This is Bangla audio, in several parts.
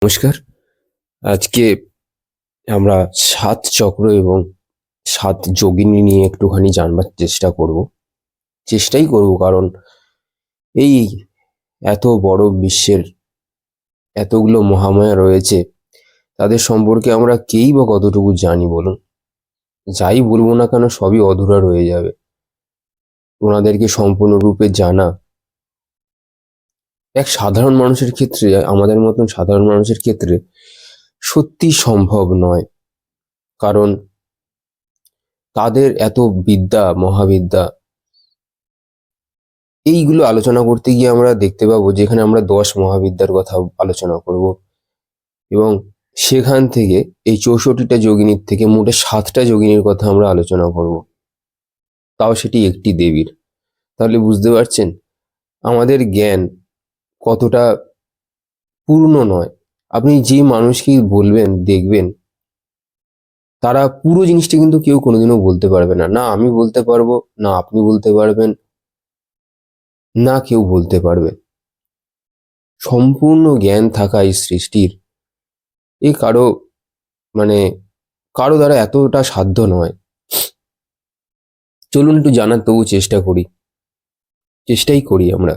নমস্কার। আজকে আমরা ৭ চক্র এবং ৭ যোগিনী নিয়ে একটুখানি জানবার চেষ্টাই করব, কারণ এই এত বড় বিশ্বের এতগুলো মহামায়া রয়েছে, তাদের সম্পর্কে আমরা কেই বা কতটুকু জানি বলুন? যাই বলবো না কেন সবই অধুরা রয়ে যাবে। ওনাদেরকে সম্পূর্ণরূপে জানা এক সাধারণ মানুষের ক্ষেত্রে, আমাদের মতন সাধারণ মানুষের ক্ষেত্রে সত্যি সম্ভব নয়। কারণ তাদের এত বিদ্যা, মহাবিদ্যা, এইগুলো আলোচনা করতে গিয়ে আমরা দেখতে পাবো যেখানে আমরা ১০ মহাবিদ্যার কথা আলোচনা করব, এবং সেখান থেকে এই ৬৪টা যোগিনীর থেকে মোটে ৭টা যোগিনীর কথা আমরা আলোচনা করব, তাও সেটি একটি দেবীর। তাহলে বুঝতে পারছেন আমাদের জ্ঞান কতটা পূর্ণ নয়। আপনি যে মানুষকেই বলবেন, দেখবেন তারা পুরো জিনিসটা কিন্তু কেউ কোনোদিনও বলতে পারবে না। না আমি বলতে পারবো, না আপনি বলতে পারবেন, না কেউ বলতে পারবে। সম্পূর্ণ জ্ঞান থাকা এই সৃষ্টির এ মানে কারো দ্বারা এতটা সাধ্য নয়। চলুন একটু জানার তবু চেষ্টাই করি আমরা।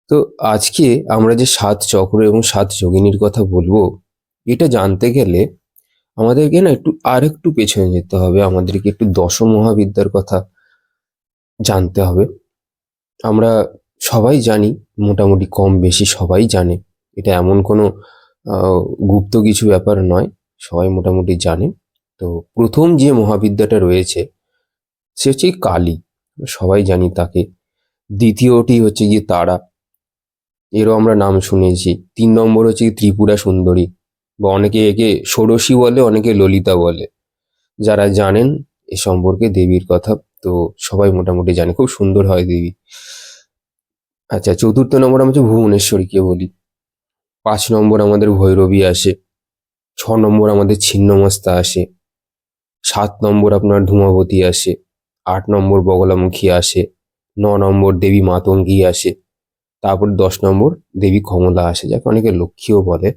তো আজকে আমরা যে ৭ চক্র এবং ৭ যোগিনীর কথা বলবো, এটা জানতে গেলে আমাদেরকে না একটু পেছনে যেতে হবে। আমাদেরকে একটু দশ মহাবিদ্যার কথা জানতে হবে। আমরা সবাই জানি, মোটামুটি কম বেশি সবাই জানে। এটা এমন কোনো আহ, গুপ্ত কিছু ব্যাপার নয়, সবাই মোটামুটি জানে। তো প্রথম যে মহাবিদ্যাটা রয়েছে সে হচ্ছে কালী, সবাই জানি তাকে। দ্বিতীয়টি হচ্ছে গিয়ে তারা, এরও আমরা নাম শুনেছি। ৩ নম্বর হচ্ছে গিয়ে ত্রিপুরা সুন্দরী, বা অনেকে একে ষোড়শী বলে, অনেকে ললিতা বলে। যারা জানেন এ সম্পর্কে দেবীর কথা, তো সবাই মোটামুটি জানে, খুব সুন্দর হয় দেবী। আচ্ছা, ৪র্থ নম্বর আমরা হচ্ছে ভুবনেশ্বরীকে বলি। ৫ নম্বর আমাদের ভৈরবী আসে। ৬ নম্বর আমাদের ছিন্নমস্তা আসে। ৭ নম্বর আপনার ধূমাবতী আসে। ৮ নম্বর বগলামুখী আসে। ৯ নম্বর দেবী মাতঙ্গী আসে। তারপর ১০ নম্বর দেবী কমলা আসে, যাকে অনেকে লক্ষ্মীও বলে।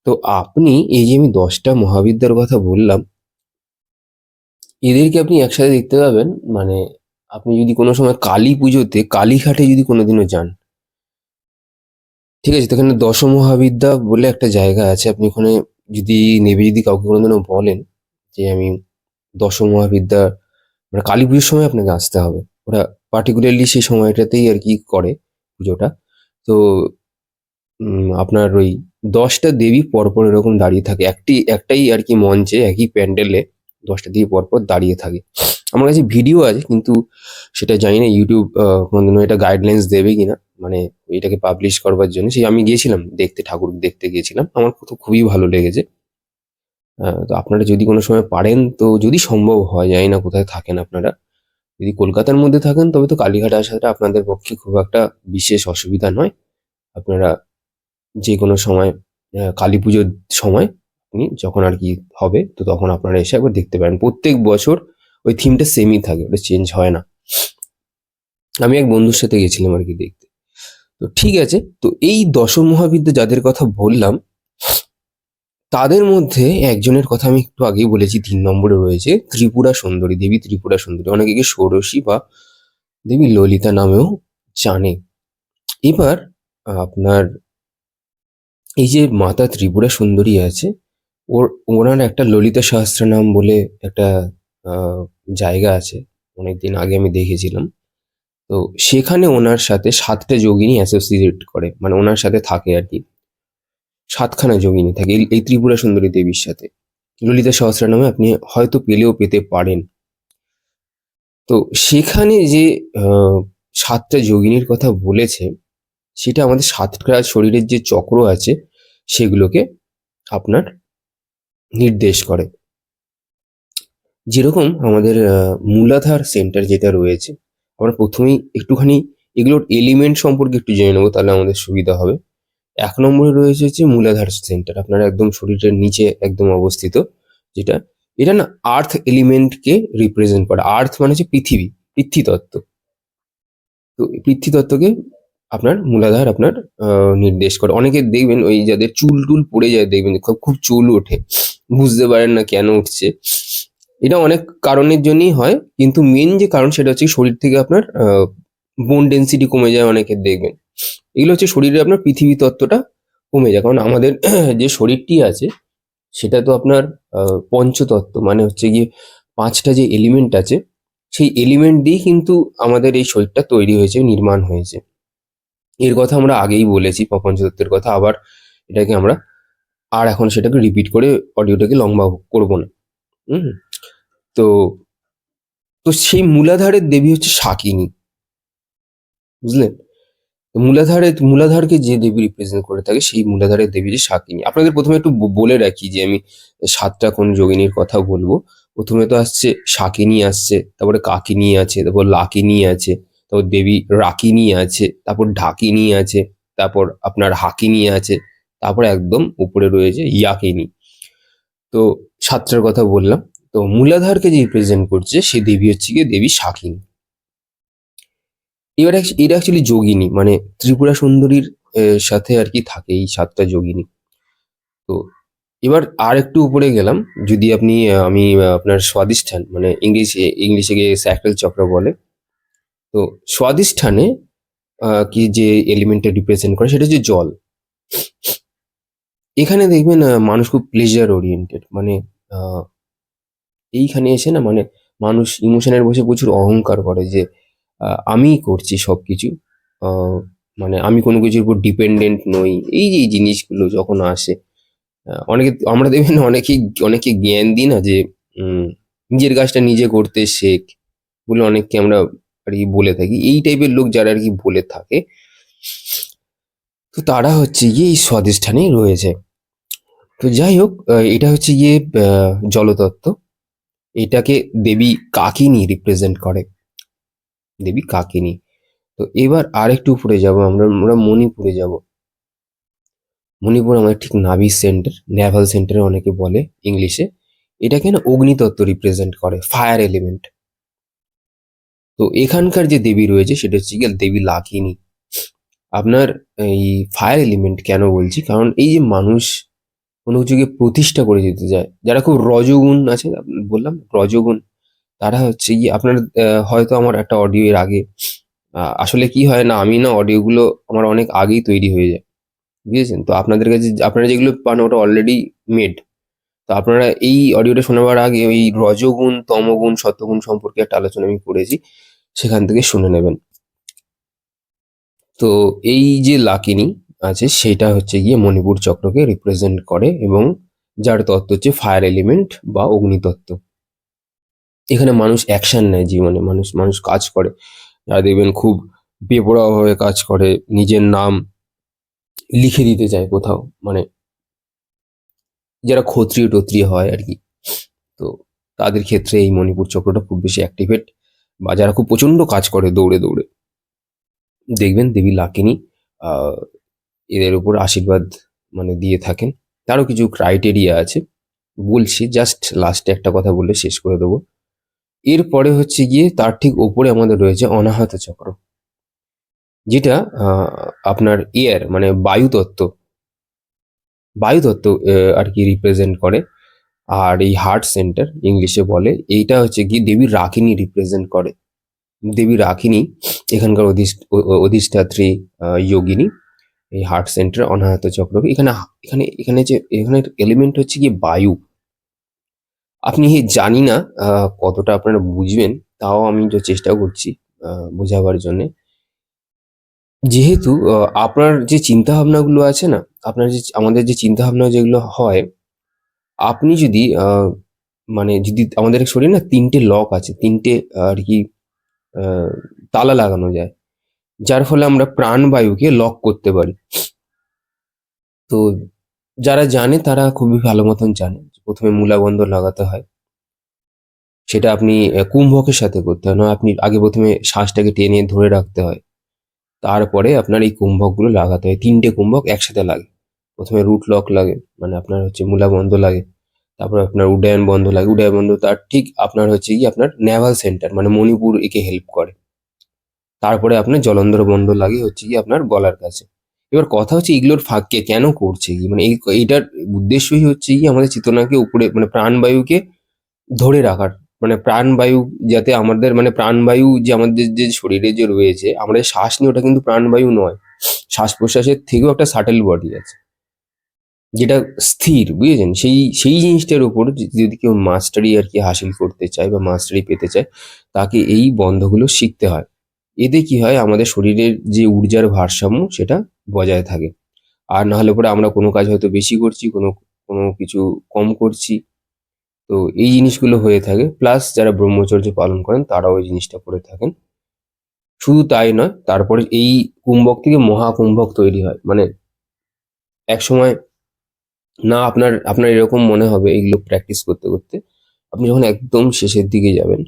তো আপনি এই যে আমি ১০টা মহাবিদ্যার কথা বললাম, এদেরকে আপনি একসাথে দেখতে পাবেন। মানে আপনি যদি কোনো সময় কালী পুজোতে কালীঘাটে যদি কোনোদিনও যান, ঠিক আছে, তো এখানে দশ মহাবিদ্যা বলে একটা জায়গা আছে। আপনি ওখানে যদি কাউকে কোনোদিনও বলেন যে আমি দশ মহাবিদ্যা, মানে কালী পুজোর সময় আপনাকে আসতে হবে। ওরা পার্টিকুলারলি সেই সময়টাতেই আর কি করে পুজোটা। তো আপনার ওই ১০টা দেবী পরপর এরকম দাঁড়িয়ে থাকে, একটাই আর কি মঞ্চে, একই প্যান্ডেলে ১০টা দেবী পরপর দাঁড়িয়ে থাকে। আমার কাছে ভিডিও আছে, কিন্তু সেটা জানি না ইউটিউব কোনোদিনও এটা গাইডলাইন্স দেবে কিনা, মানে এটাকে পাবলিশ করবার জন্য। সেই আমি গিয়েছিলাম দেখতে, ঠাকুর দেখতে গিয়েছিলাম, আমার তো খুবই ভালো লেগেছে। তো আপনারা যদি কোনো সময় পারেন, তো যদি সম্ভব হয়, জানি না কোথায় থাকেন আপনারা, যদি কলকাতার মধ্যে থাকেন তবে তো কালীঘাট আসাটা আপনাদের পক্ষে খুব একটা বিশেষ অসুবিধা নয়। আপনারা যে কোনো সময়, কালী পুজোর সময় আপনি যখন আর কি হবে, তো তখন আপনারা এসে একবার দেখতে পারেন। প্রত্যেক বছর ওই থিমটা সেমই থাকে, ওটা চেঞ্জ হয় না। আমি এক বন্ধুর সাথে গেছিলাম আর কি দেখতে। তো ঠিক আছে, তো এই দশ মহাবিদ্যা যাদের কথা বললাম, তাদের মধ্যে একজনের কথা আমি একটু আগেই বলেছি, ৩ নম্বরে রয়েছে ত্রিপুরা সুন্দরী, দেবী ত্রিপুরা সুন্দরী। অনেকে একে ষোড়শী বা দেবী ললিতা নামেও জানে। এবার আপনার এই যে মাতা ত্রিপুরা সুন্দরী আছে, ওনার একটা ললিতা সহস্রনাম বলে একটা আহ, জায়গা আছে, অনেকদিন আগে আমি দেখেছিলাম। তো সেখানে ওনার সাথে ৭টা যোগিনী অ্যাসোসিয়েট করে, মানে ওনার সাথে থাকে আর কি। ৭খানা যোগিনী থাকে এই ত্রিপুরা সুন্দরী দেবীর সাথে। ললিতা সহস্রনামে আপনি হয়তো পেতে পারেন। তো সেখানে যে আহ, ৭টা যোগিনীর কথা বলেছে, সেটা আমাদের ৭টা শরীরের যে চক্র আছে সেগুলোকে আপনার নির্দেশ করে। যেরকম আমাদের মূলাধার সেন্টার যেটা রয়েছে, আমরা প্রথমেই একটুখানি এগুলোর এলিমেন্ট সম্পর্কে একটু জেনে নেবো, তাহলে আমাদের সুবিধা হবে। ১ নম্বরে রয়েছে হচ্ছে মূলাধার সেন্টার, আপনার একদম শরীরের নিচে একদম অবস্থিত, যেটা এটা না আর্থ এলিমেন্টকে রিপ্রেজেন্ট করে। আর্থ মানে হচ্ছে পৃথিবী, পৃথ্বীতত্ত্ব। তো এই পৃথ্বীতত্ত্বকে আপনার মূলাধার আপনার নির্দেশ করে। অনেকে দেখবেন ওই যাদের চুল টুল পড়ে যায় দেখবেন খুব খুব চুল ওঠে, বুঝতে পারেন না কেন উঠছে। এটা অনেক কারণের জন্যই হয়, কিন্তু মেন যে কারণ সেটা হচ্ছে শরীর থেকে আপনার বোন ডেন্সিটি কমে যায় অনেকের দেখবেন। এগুলো হচ্ছে শরীরে আপনার পৃথিবী তত্ত্বটা কমে যায়, কারণ আমাদের যে শরীরটি আছে সেটা তো আপনার পঞ্চতত্ত্ব, মানে হচ্ছে গিয়ে পাঁচটা যে এলিমেন্ট আছে সেই এলিমেন্ট দিয়ে কিন্তু আমাদের এই শরীরটা তৈরি হয়েছে, নির্মাণ হয়েছে। এর কথা আমরা আগেই বলেছি পঞ্চতত্ত্বের কথা, আবার এটাকে আমরা আর এখন সেটাকে রিপিট করে অডিওটাকে লম্বা করব না। হুম। তো তো সেই মূলাধারের দেবী হচ্ছে শাকিনী, বুঝলেন? তো মূলাধারকে যে দেবী রিপ্রেজেন্ট করে থাকে সেই মূলাধারের দেবী যে শাকিনী। আপনাদের প্রথমে একটু বলে রাখি যে আমি সাতটা কোন যোগিনীর কথা বলবো। প্রথমে তো আসছে শাকিনী, আসছে তারপরে কাকিনী আছে, তারপর লাকিনী আছে, তারপর দেবী রাকিনী আছে, তারপর ঢাকিনী আছে, তারপর আপনার হাকিনী আছে, তারপর একদম উপরে রয়েছে ইয়াকিনী। তো সাতটার কথা বললাম। তো মূলাধারকে যে রিপ্রেজেন্ট করছে সে দেবী হচ্ছে গিয়ে দেবী শাকিনী। এটা অ্যাকচুয়ালি যোগিনী, মানে ত্রিপুরা সুন্দরীর সাথে আর কি থাকে এই সাতটা যোগিনী। তো এবার আর একটু উপরে গেলাম, যদি আপনি আমি আপনার স্বাদিষ্ঠান, মানে ইংলিশে গিয়ে স্যাক্রাল চক্র বলে। তো স্বাদিষ্ঠানে কি যে এলিমেন্টটা রিপ্রেজেন্ট করে সেটা হচ্ছে জল। এখানে দেখবেন মানুষ খুব প্লেজার ওরিয়েন্টেড, মানে আহ, এইখানে এসে না, মানে মানুষ ইমোশনের বসে প্রচুর অহংকার করে যে আমিই করছি সবকিছু, আহ, মানে আমি কোনো কিছুর উপর ডিপেন্ডেন্ট নই। এই যে এই জিনিসগুলো যখন আসে, অনেকে আমরা দেখবেন অনেকে জ্ঞান দিই না যে নিজের কাজটা নিজে করতে শেখ বলে অনেককে আমরা আর কি বলে থাকি। এই টাইপের লোক যারা আর কি বলে থাকে, তো তারা হচ্ছে গিয়ে এই স্বাধিষ্ঠানেই রয়েছে। তো যাই হোক, এটা হচ্ছে গিয়ে জলতত্ত্ব। এটাকে দেবী কাকিনী রিপ্রেজেন্ট করে, দেবী কাকিনী। তো এবার আরেকটু উপরে যাব, আমরা মণিপুরে যাব। মণিপুর আমাদের ঠিক নাভি সেন্টার, ন্যাভাল সেন্টার অনেকে বলে ইংলিশে। এটাকে না অগ্নিতত্ত্ব রিপ্রেজেন্ট করে, ফায়ার এলিমেন্ট। তো এখানকার যে দেবী রয়েছে সেটা হচ্ছে গিয়ে দেবী লাকিনী। আপনার এই ফায়ার এলিমেন্ট কেন বলছি, কারণ এই যে মানুষ কোনো কিছুকে প্রতিষ্ঠা করে যেতে চায়, যারা খুব রজগুণ আছে, বললাম রজগুণ, তারা হচ্ছে গিয়ে আপনার হয়তো আমার একটা অডিও এর আগে, আসলে কি হয় না, আমি না অডিওগুলো আমার অনেক আগেই তৈরি হয়ে যায়, বুঝেছেন? তো আপনাদের কাছে আপনারা যেগুলো পান ওটা অলরেডি মেড। তো আপনারা এই অডিওটা শোনাবার আগে ওই রজগুণ, তমগুণ, সত্যগুণ সম্পর্কে একটা আলোচনা আমি করেছি, সেখান থেকে শুনে নেবেন। তো এই যে লাকিনী আছে সেটা হচ্ছে গিয়ে মণিপুর চক্রকে রিপ্রেজেন্ট করে, এবং যার তত্ত্ব হচ্ছে ফায়ার এলিমেন্ট বা অগ্নিতত্ত্ব। এখানে মানুষ অ্যাকশন নেয় জীবনে, মানুষ মানুষ কাজ করে। যারা দেখবেন খুব বেপরোয়াভাবে কাজ করে, নিজের নাম লিখে দিতে চায় কোথাও, মানে যারা ক্ষত্রিয় টত্রিয় হয় আর কি। তো তাদের ক্ষেত্রে এই মণিপুর চক্রটা খুব বেশি অ্যাক্টিভেট, বা যারা খুব প্রচন্ড কাজ করে দৌড়ে দৌড়ে, দেখবেন দেবী লাকিনী আহ, এদের উপর আশীর্বাদ মানে দিয়ে থাকেন। তারও কিছু ক্রাইটেরিয়া আছে, বলছি জাস্ট লাস্টে একটা কথা বলে শেষ করে দেবো। এরপরে হচ্ছে গিয়ে তার ঠিক ওপরে আমাদের রয়েছে অনাহত চক্র, যেটা আপনার এয়ার মানে বায়ুতত্ত্ব আর কি রিপ্রেজেন্ট করে। আর এই হার্ট সেন্টার ইংলিশে বলে, এইটা হচ্ছে কি দেবী রাকিনী রিপ্রেজেন্ট করে। দেবী রাকিনী এখানকার অধিষ্ঠাত্রী যোগিনী। এই হার্ট সেন্টার অনাহত চক্রকে এখানে এখানে যে এখানে এলিমেন্ট হচ্ছে কি বায়ু। আপনি জানি না কতটা আপনারা বুঝবেন, তাও আমি যে চেষ্টা করছি বোঝাবার জন্য। যেহেতু আপনার যে চিন্তা ভাবনাগুলো আছে না, আপনার যে আমাদের যে চিন্তা ভাবনা যেগুলো হয়, আপনি যদি মানে যদি আমাদের শরীরে না তিনটে লক আছে, তিনটে আর কি আহ, তালা লাগানো যায়, যার ফলে আমরা প্রাণবায়ুকে লক করতে পারি। তো যারা জানে তারা খুবই ভালো মতন জানে, প্রথমে মূলাবন্ধ লাগাতে হয়। সেটা আপনি কুম্ভকের সাথে করতে হয়, না আপনি আগে প্রথমে শ্বাসটাকে টেনে ধরে রাখতে হয়, তারপরে আপনার এই কুম্ভকগুলো লাগাতে হয়। তিনটে কুম্ভক একসাথে লাগে। প্রথমে রুট লক লাগে, মানে আপনার হচ্ছে মূলাবন্ধ লাগে। তারপর আপনার উড্ডয়ন বন্ধ লাগে, উড্ডয়ন বন্ধ তার ঠিক আপনার হচ্ছে কি আপনার নেভাল সেন্টার মানে মণিপুর একে হেল্প করে। তারপরে আপনার জলন্ধর বন্ধ লাগে হচ্ছে কি আপনার গলার কাছে। এবার কথা হচ্ছে এগুলোর ফাঁককে কেন করছে কি, মানে এইটার উদ্দেশ্যই হচ্ছে কি আমাদের চেতনাকে উপরে মানে প্রাণবায়ুকে ধরে রাখার, মানে প্রাণবায়ু যাতে আমাদের মানে প্রাণবায়ু যে আমাদের যে শরীরে যে রয়েছে আমাদের শ্বাস নিয়ে, ওটা কিন্তু প্রাণবায়ু নয়। শ্বাস প্রশ্বাসের থেকেও একটা সাটেল বডি আছে যেটা স্থির, বুঝেছেন? সেই জিনিসটার উপর যদি কেউ মাস্টারি আর কি হাসিল করতে চায় বা মাস্টারি পেতে চায়, তাকে এই বন্ধগুলো শিখতে হয়। এতে কি হয়, আমাদের শরীরের যে ঊর্জার ভারসাম্য সেটা বজায় থাকে। আর না হলে পরে আমরা কোনো কাজ হয়তো বেশি করছি, কোনো কোনো কিছু কম করছি। তো এই জিনিসগুলো হয়ে থাকে। প্লাস যারা ব্রহ্মচর্য পালন করেন তারাও এই জিনিসটা করে থাকেন। শুধু তাই নয়, তারপরে এই কুম্ভক থেকে মহাকুম্ভক তৈরি হয়। মানে একসময় না আপনার আপনার এরকম মনে হবে এইগুলো প্র্যাকটিস করতে করতে, আপনি যখন একদম শেষের দিকে যাবেন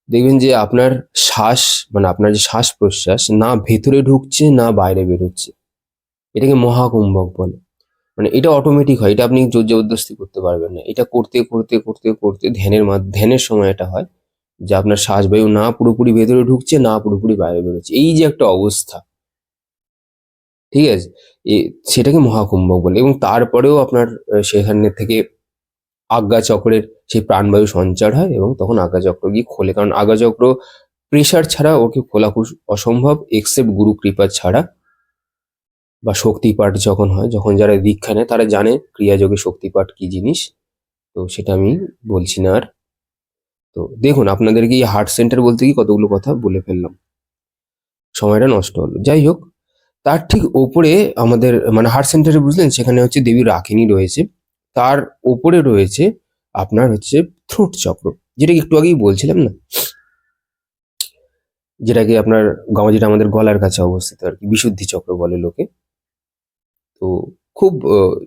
দেখবেন যে আপনার শ্বাস মানে আপনার যে শ্বাস প্রশ্বাস না ভেতরে ঢুকছে না বাইরে বেরোচ্ছে। এটাকে মহাকুম্ভক বলে। মানে এটা অটোমেটিক হয়, এটা আপনি জোর জবরদস্তি করতে পারবেন না। এটা করতে করতে করতে করতে ধ্যানের সময় এটা হয় যে আপনার শ্বাসবায়ু না পুরোপুরি ভেতরে ঢুকছে না পুরোপুরি বাইরে বেরোচ্ছে, এই যে একটা অবস্থা, ঠিক আছে? সেটাকে মহাকুম্ভক বলে। এবং তারপরেও আপনার সেখানে থেকে আজ্ঞাচক্রের সেই প্রাণবায়ু সঞ্চার হয় এবং তখন আজ্ঞাচক্র গিয়ে খোলে, কারণ আজ্ঞাচক্র প্রেশার ছাড়া ওকে খোলা খুব অসম্ভব, এক্সেপ্ট গুরু কৃপা ছাড়া বা শক্তিপাঠ যখন হয়, যখন যারা দীক্ষা নেয় তারা জানে ক্রিয়াযোগে শক্তিপাঠ কি জিনিস। তো সেটা আমি বলছি না আর। তো দেখুন, আপনাদেরকে এই হার্ট সেন্টার বলতে কি কতগুলো কথা বলে ফেললাম, সময়টা নষ্ট হলো। যাই হোক, তার ঠিক ওপরে আমাদের মানে হার্ট সেন্টারে বুঝলেন সেখানে হচ্ছে দেবী রাখিনি রয়েছে। তার ওপরে রয়েছে আপনার হচ্ছে থ্রোট চক্র, যেটা একটু আগেই বলছিলাম না, যেটাকে আপনার যেটা আমাদের গলার কাছে অবস্থিত আর কি, বিশুদ্ধি চক্র বলে লোকে। তো খুব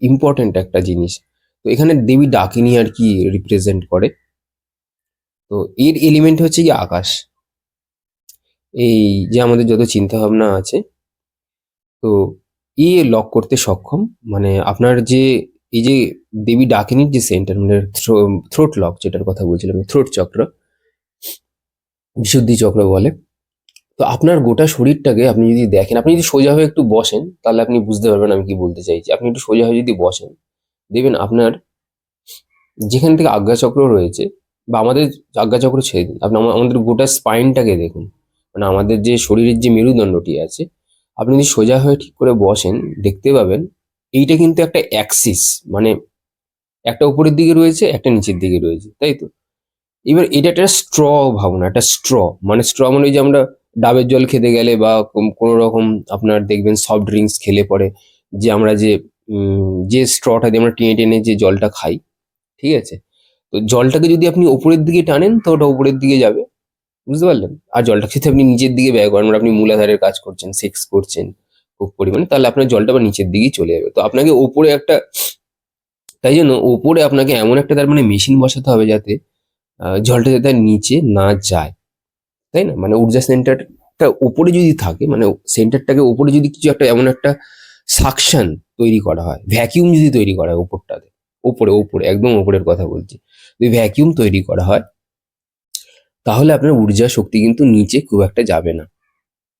ইম্পর্টেন্ট একটা জিনিস। তো এখানে দেবী ডাকিনী আর কি রিপ্রেজেন্ট করে। তো এর এলিমেন্ট হচ্ছে কি আকাশ। এই যে আমাদের যত চিন্তা ভাবনা আছে, তো লক করতে সক্ষম। মানে আপনার যে এই যে দেবী ডাকিনীর যে সেন্টার মানে থ্রোট লক যেটার কথা বলছিলাম, থ্রোট চক্র, বিশুদ্ধি চক্র বলে। তো আপনার গোটা শরীরটাকে আপনি যদি দেখেন, আপনি যদি সোজা হয়ে একটু বসেন তাহলে আপনি বুঝতে পারবেন আমি কি বলতে চাইছি। আপনি একটু সোজা হয়ে যদি বসেন দেখবেন আপনার যেখান থেকে আজ্ঞাচক্র রয়েছে, বা আমাদের আজ্ঞাচক্র ছেড়ে দিন, আপনি আমাদের গোটা স্পাইনটাকে দেখুন। মানে আমাদের যে শরীরের যে মেরুদণ্ডটি আছে, আপনি যদি সোজা হয়ে ঠিক করে বসেন দেখতে পাবেন এইটা কিন্তু একটা অ্যাক্সিস, মানে একটা উপরের দিকে রয়েছে একটা নিচের দিকে রয়েছে, তাই তো? এবার এটা একটা স্ট্র ভাবনা, একটা স্ট্র মানে স্ট্র মানে ওই যে আমরা ডাবের জল খেতে গেলে বা কোনো রকম আপনার দেখবেন সফট ড্রিঙ্কস খেলে পরে যে আমরা যে স্ট্রটা দিয়ে আমরা টেনে টেনে যে জলটা খাই, ঠিক আছে? তো জলটাকে যদি আপনি উপরের দিকে টানেন তো ওটা উপরের দিকে যাবে, বুঝতে পারলেন? আর জলটা যদি আপনি নিচের দিকে ব্যয় করেন, মানে আপনি মূলাধারের কাজ করছেন, সেক্স করছেন খুব পরিমাণে, তাহলে আপনার জলটা আবার নিচের দিকেই চলে যাবে। তো আপনাকে ওপরে একটা, তাই জন্য ওপরে আপনাকে এমন একটা তার মানে মেশিন বসাতে হবে যাতে জলটা যাতে আর নিচে না যায়, তাই না? মানে ঊর্জা সেন্টারটা উপরে যদি থাকে, মানে সেন্টারটাকে উপরে যদি কিছু একটা এমন একটা সাকশন তৈরি করা হয়, ভ্যাকিউম যদি তৈরি করা হয় উপরটাতে, ওপরে ওপরে একদম ওপরের কথা বলছি, যদি ভ্যাকিউম তৈরি করা হয় তাহলে আপনার ঊর্জা শক্তি কিন্তু নিচে খুব একটা যাবে না।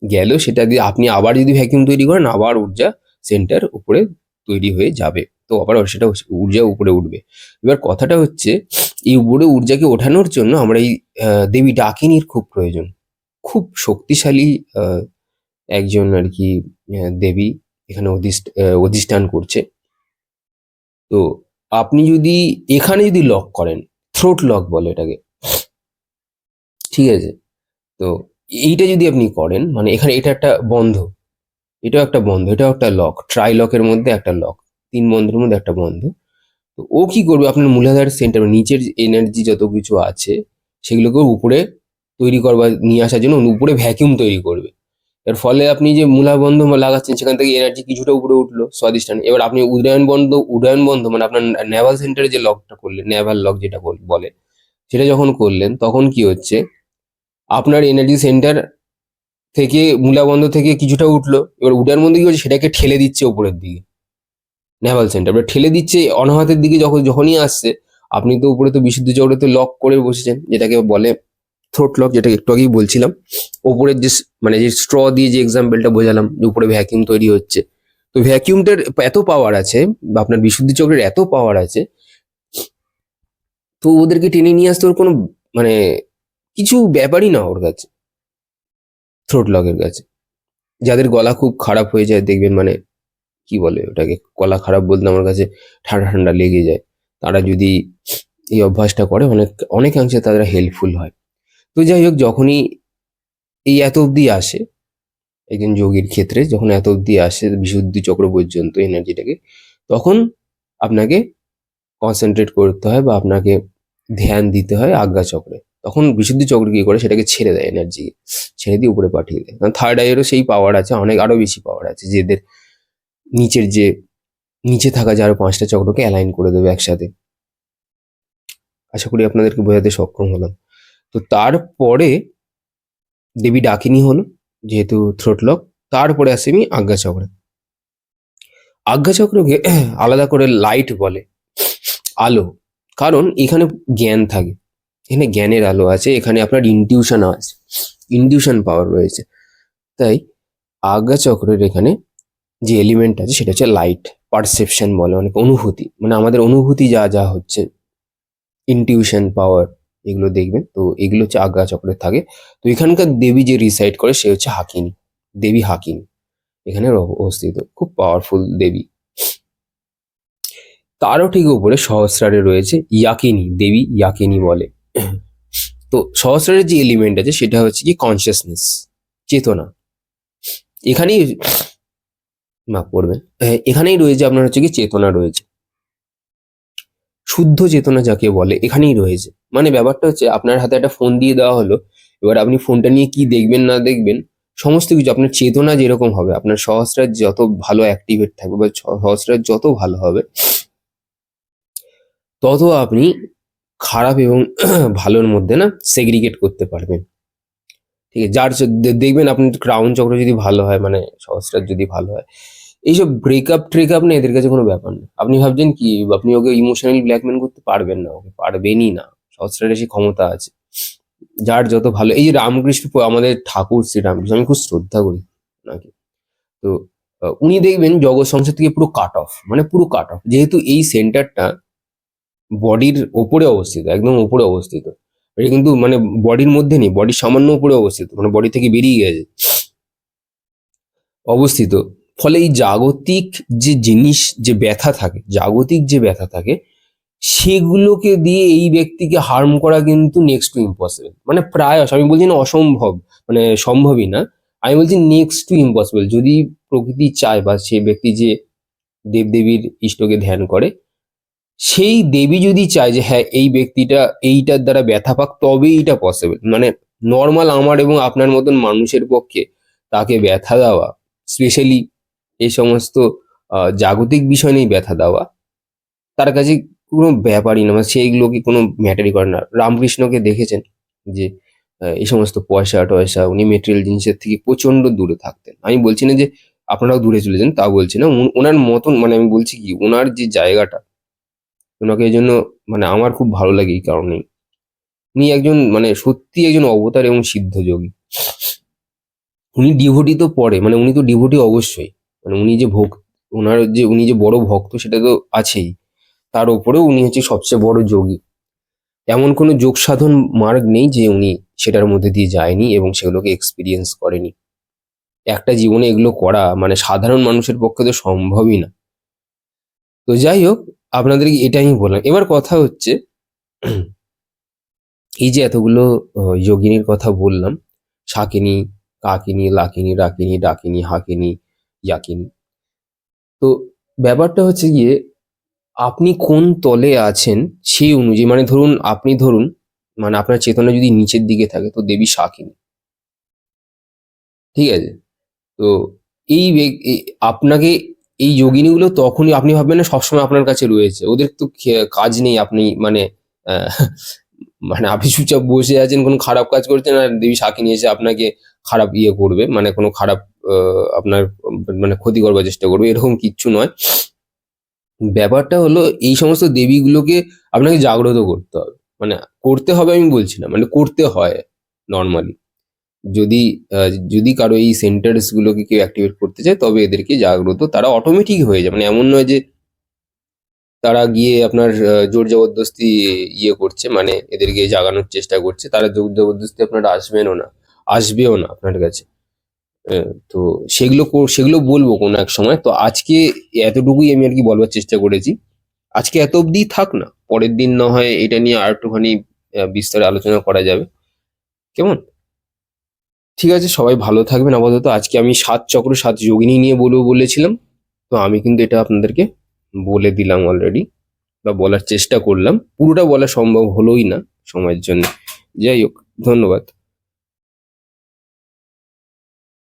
গেলেও সেটা দিয়ে আপনি আবার যদি ভ্যাকিউম তৈরি করেন আবার ঊর্জা সেন্টার উপরে তৈরি হয়ে যাবে, তো আবার সেটা ঊর্জা উপরে উঠবে। এবার কথাটা হচ্ছে এই উপরে ঊর্জাকে ওঠানোর জন্য আমরা এই দেবী ডাকিনীর খুব প্রয়োজন। খুব শক্তিশালী একজন আর কি দেবী এখানে অধিষ্ঠান করছে। তো আপনি যদি এখানে যদি লক করেন, থ্রোট লক বলে এটাকে, ঠিক আছে? তো এইটা যদি আপনি করেন মানে এখানে এটা একটা বন্ধ, এটাও একটা বন্ধ, এটাও একটা লক, ট্রাই লকের মধ্যে একটা লক, তিন বন্ধের মধ্যে একটা বন্ধ। তো ও কি করবে, আপনার মূলাধার সেন্টার নিচের এনার্জি যত কিছু আছে সেগুলোকে উপরে তৈরি করবা নিয়ে আসার জন্য উপরে ভ্যাকিউম তৈরি করবে। এর ফলে আপনি যে মূলাবন্ধ লাগাচ্ছেন সেখান থেকে এনার্জি কিছুটা উপরে উঠলো স্বাধিষ্ঠানে। এবার আপনি উদয়ন বন্ধ মানে আপনার নেভাল সেন্টারে যে লকটা করলেন, নেভাল লক যেটা বলে, সেটা যখন করলেন তখন কি হচ্ছে, আপনার এনার্জি সেন্টার থেকে মূলাবন্ধ থেকে কিছুটা উঠলো, এবার উডান বন্ধ কি হচ্ছে সেটাকে ঠেলে দিচ্ছে উপরের দিকে, নেভাল সেন্টার এবার ঠেলে দিচ্ছে অনাহতের দিকে। যখনই আসছে আপনি তো উপরে তো বিশুদ্ধ চক্রতে লক করে বসেছেন, যেটাকে বলে থ্রোট লক, যেটা একটু আগেই বলছিলাম। ওপরের যে মানে যে স্ট্র দিয়ে যে এক্সাম্পলটা বোঝালাম, যে উপরে ভ্যাকিউম তৈরি হচ্ছে, তো ভ্যাকিউমটার এত পাওয়ার আছে, বা আপনার বিশুদ্ধি চক্রের এত পাওয়ার আছে, তো ওদেরকে টেনে নিয়ে আসতে ওর কোনো মানে কিছু ব্যাপারই না ওর কাছে, থ্রোট লকের কাছে। যাদের গলা খুব খারাপ হয়ে যায় দেখবেন, মানে কি বলে ওটাকে, গলা খারাপ বলতে আমার কাছে ঠান্ডা ঠান্ডা লেগে যায়, তারা যদি এই অভ্যাসটা করে অনেকাংশে তারা হেল্পফুল হয়। তো যাই হোক, যখনই এই এত অবধি আসে একজন যোগীর ক্ষেত্রে, যখন এত অবধি আসে বিশুদ্ধি চক্র পর্যন্ত এনার্জিটাকে, তখন আপনাকে কনসেন্ট্রেট করতে হয়, বা আপনাকে ধ্যান দিতে হয় আজ্ঞা চক্রে। তখন বিশুদ্ধি চক্র কি করে, সেটাকে ছেড়ে দেয়, এনার্জি ছেড়ে দিয়ে উপরে পাঠিয়ে দেয়। কারণ থার্ড আইয়েরও সেই পাওয়ার আছে, অনেক আরো বেশি পাওয়ার আছে, যেদের নিচের যে নিচে থাকা যে আরো 5টা চক্রকে অ্যালাইন করে দেবে একসাথে। আশা করি আপনাদেরকে বোঝাতে সক্ষম হলাম। তো তারপরে দেবী ডাকিনী হলো, যেহেতু থ্রোট লক। তারপরে আসি আমি আজ্ঞা চক্রে। আজ্ঞা চক্রকে আলাদা করে লাইট বলে, আলো। কারণ এখানে জ্ঞান থাকে, এখানে জ্ঞানের আলো আছে, এখানে আপনার ইনটিউশন আছে, ইনটিউশন পাওয়ার রয়েছে। তাই আজ্ঞা চক্রের এখানে যে এলিমেন্ট আছে সেটা হচ্ছে লাইট, পারসেপশন বলে, অনেক অনুভূতি, মানে আমাদের অনুভূতি যা যা হচ্ছে, ইনটিউশন পাওয়ার, এগুলো দেখবেন। তো এগুলো হচ্ছে আজ্ঞা চক্রে থাকে। তো এখানকার দেবী যে রিসাইড করে সে হচ্ছে হাকিনী, দেবী হাকিনী এখানে অবস্থিত, খুব পাওয়ারফুল দেবী। তারও ঠিক উপরে সহস্রারে রয়েছে ইয়াকিনী, দেবী ইয়াকিনী বলে। তো সহস্রারের যে এলিমেন্ট আছে সেটা হচ্ছে কি কনসিয়াসনেস, চেতনা। এখানেই মাফ করবেন, এখানেই রয়েছে আপনার হচ্ছে কি চেতনা রয়েছে, শুদ্ধ চেতনা যাকে বলে এখানেই রয়েছে। মানে ব্যাপারটা হচ্ছে, আপনার হাতে একটা ফোন দিয়ে দেওয়া হলো, এবার আপনি ফোনটা নিয়ে কি দেখবেন না দেখবেন, সমস্ত কিছু আপনার চেতনা যেরকম হবে, আপনার সহস্রার যত ভালো অ্যাক্টিভেট থাকবে, বা সহস্রার যত ভালো হবে, তত আপনি খারাপ এবং ভালোর মধ্যে না সেগ্রিগেট করতে পারবেন। ঠিক আছে, যার দেখবেন আপনার ক্রাউন চক্র যদি ভালো হয়, মানে সহস্রার যদি ভালো হয়, এইসব ব্রেকআপ ট্রেকআপ না এদের কাছে কোনো ব্যাপার না। আপনি ভাবছেন কি আপনি ওকে ইমোশনালি ব্ল্যাকমেল করতে পারবেন না, ওকে পারবেনই না। সহস্রার সেই ক্ষমতা আছে, যার যত ভালো। এই যে রামকৃষ্ণ আমাদের ঠাকুর শ্রী রামকৃষ্ণ, আমি খুব শ্রদ্ধা করি ওনাকে। তো উনি দেখবেন জগৎ সংসার থেকে পুরো কাট অফ, মানে পুরো কাট অফ, যেহেতু এই সেন্টারটা বডির ওপরে অবস্থিত, একদম ওপরে অবস্থিত। এটা কিন্তু মানে বডির মধ্যে নেই, বডির সামান্য উপরে অবস্থিত, মানে বডি থেকে বেরিয়ে গেছে অবস্থিত। ফলে এই জাগতিক যে জিনিস, যে ব্যথা থাকে, জাগতিক যে ব্যথা থাকে, সেগুলোকে দিয়ে এই ব্যক্তিকে হার্ম করা কিন্তু নেক্সট টু ইম্পসিবল। মানে প্রায়, আমি বলছি না অসম্ভব, মানে সম্ভবই না, আমি বলছি নেক্সট টু ইম্পসিবল। যদি প্রকৃতি চায়, বা সে ব্যক্তি যে দেবদেবীর ইষ্টকে ধ্যান করে, সেই দেবী যদি চায় যে হ্যাঁ এই ব্যক্তিটা এইটার দ্বারা ব্যথা পাক, তবেই এটা পসিবল। মানে নর্মাল আমার এবং আপনার মতন মানুষের পক্ষে তাকে ব্যথা দেওয়া, স্পেশালি এই সমস্ত জাগতিক বিষয় নিয়ে ব্যথা দেওয়া, তার কাছে কোনো ব্যাপারই না, মানে সেইগুলোকে কোনো ম্যাটারই করে না। রামকৃষ্ণকে দেখেছেন যে এই সমস্ত পয়সা টয়সা, উনি মেটেরিয়াল জিনিসের থেকে প্রচন্ড দূরে থাকতেন। আমি বলছি না যে আপনারাও দূরে চলে যান, তাও বলছি না। ওনার মতন, মানে আমি বলছি কি, ওনার যে জায়গাটা, ওনাকে এই জন্য মানে আমার খুব ভালো লাগে এই কারণেই। উনি একজন মানে সত্যি একজন অবতার এবং সিদ্ধ যোগী। উনি ডিভোটি তো পরে, মানে উনি তো ডিভোটি অবশ্যই, মানে উনি যে ভক্ত, উনি যে বড় ভক্ত সেটা তো আছেই, তার উপরেও উনি হচ্ছে সবচেয়ে বড় যোগী। এমন কোনো যোগ সাধন মার্গ নেই যে উনি সেটার মধ্যে দিয়ে যায়নি এবং সেগুলোকে এক্সপিরিয়েন্স করেনি। একটা জীবনে এগুলো করা মানে সাধারণ মানুষের পক্ষে তো সম্ভবই না। তো যাই হোক, আপনাদেরকে এটাই আমি বললাম। এবার কথা হচ্ছে, এই যে এতগুলো যোগিনীর কথা বললাম, শাকিনী, কাকিনী, লাকিনী, রাকিনী, ডাকিনী, হাকিনী, ইয়াকিনী। তো ব্যাপারটা হচ্ছে গিয়ে, আপনি কোন তলে আছেন সেই অনুযায়ী, মানে ধরুন আপনি ধরুন, মানে আপনার চেতনা যদি নিচের দিকে থাকে, তো দেবী শাকিনী, ঠিক আছে? তো এই আপনাকে এই যোগিনীগুলো তখনই আপনি ভাববেন না সবসময় আপনার কাছে রয়েছে, ওদের তো কাজ নেই, আপনি মানে আহ, মানে আপনি চুপচাপ বসে আছেন, কোনো খারাপ কাজ করছেন, আর দেবী শাকিনী এসে আপনাকে খারাপ ইয়ে করবে, মানে কোনো খারাপ আপনার মানে ক্ষতি করবার চেষ্টা করবে, এরকম কিচ্ছু নয়। ব্যাপারটা হলো, এই সমস্ত দেবীগুলোকে আপনাকে জাগ্রত করতে হবে। মানে করতে হবে আমি বলছি না, মানে করতে হয়। নর্মালি। যদি কারো এই সেন্টার্স গুলোকে কেউ অ্যাক্টিভেট করতে চায় তবে এদেরকে জাগ্রত তারা অটোমেটিক হয়ে যায়, মানে এমন নয় যে তারা গিয়ে আপনার জোর জবরদস্তি করছে, মানে এদেরকে জাগানোর চেষ্টা করছে, তারা জোর জবরদস্তি আপনারা আসবেও না আপনার কাছে। তো সেগুলো বলবো কোনো এক সময়। তো আজকে এতটুকুই আমি আর কি বলবার চেষ্টা করেছি। আজকে এত অবধি থাক না, পরের দিন না হয় এটা নিয়ে আর একটুখানি বিস্তারে আলোচনা করা যাবে, কেমন? ঠিক আছে, সবাই ভালো থাকবেন। আপাতত আজকে আমি 7 চক্র 7 যোগিনী নিয়ে বলবো বলেছিলাম, তো আমি কিন্তু এটা আপনাদেরকে বলে দিলাম অলরেডি, বা বলার চেষ্টা করলাম। পুরোটা বলা সম্ভব হলোই না সময়ের জন্য। যাই হোক, ধন্যবাদ।